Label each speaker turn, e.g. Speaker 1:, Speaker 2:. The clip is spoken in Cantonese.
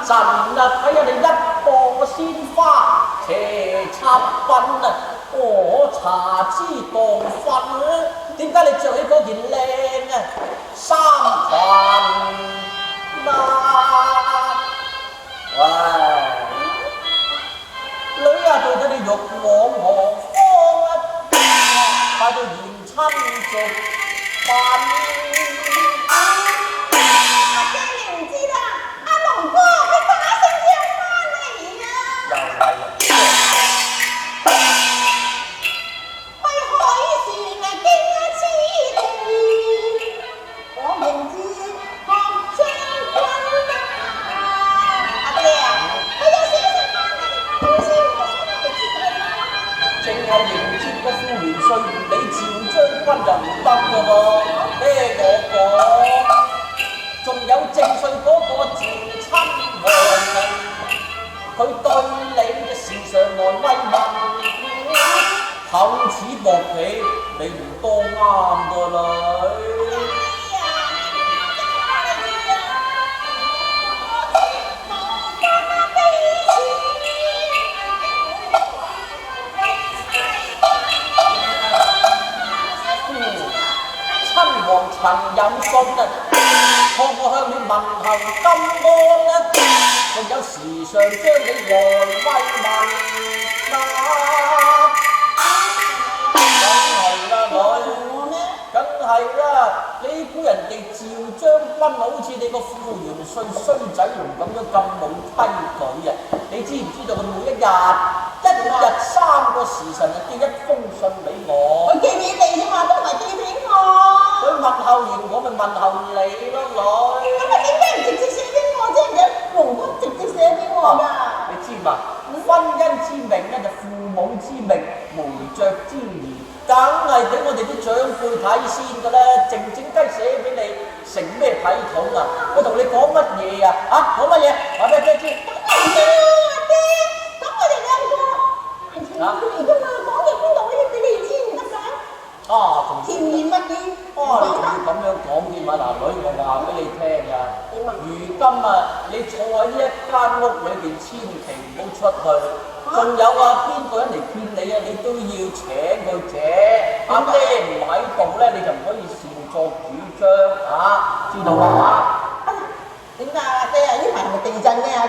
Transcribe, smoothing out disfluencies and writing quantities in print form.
Speaker 1: 陣啊，睇下你一播鮮花斜插棍啊，我茶之當瞓啊，點解你着起嗰件靚啊衫裙啊？喂，女啊，到底你欲往何方啊？快到嫌親族笨。你趙將軍就唔得㗎喎，聽我講，仲有正歲嗰個趙親王啊，佢對你嘅時常來慰問，厚此薄彼，你唔多啱㗎女。陳有信啊，託我向你問候金安啊，仲有時常將你來慰問啊，梗係啦，你估人哋趙將軍好似你個副元帥衰仔龍咁樣咁冇規矩啊？你知唔知道佢每一日3個時辰就寄一封信俾我？
Speaker 2: 佢寄俾你啫嘛，都唔係寄俾我。
Speaker 1: 佢問候完我咪問候你咯，女。
Speaker 2: 咁啊，點解唔直接寫俾我啫？人龍哥直接寫俾我㗎。
Speaker 1: 你知嘛？婚姻之命咧就父母之命，媒妁之言，梗係俾我哋啲長輩睇先㗎啦。靜靜雞寫俾你，成咩體統啊？我同你講乜嘢啊？啊，講乜嘢？話俾你知。
Speaker 2: 咁我哋兩個係情侶嚟㗎嘛，講嘢邊度可以俾你知唔得㗎？
Speaker 1: 啊，
Speaker 2: 甜言蜜語。
Speaker 1: 你仲要咁樣講添啊？嗱，女，我話俾你聽啊，如今啊，你坐喺呢一間屋裏邊，千祈唔好出去。仲有啊，邊個人嚟見你啊，你都要請佢姐。阿爹唔喺度咧，你就唔可以擅作主張啊，知道啦嘛？
Speaker 2: 點解啊，爹啊？呢排係咪地震咧？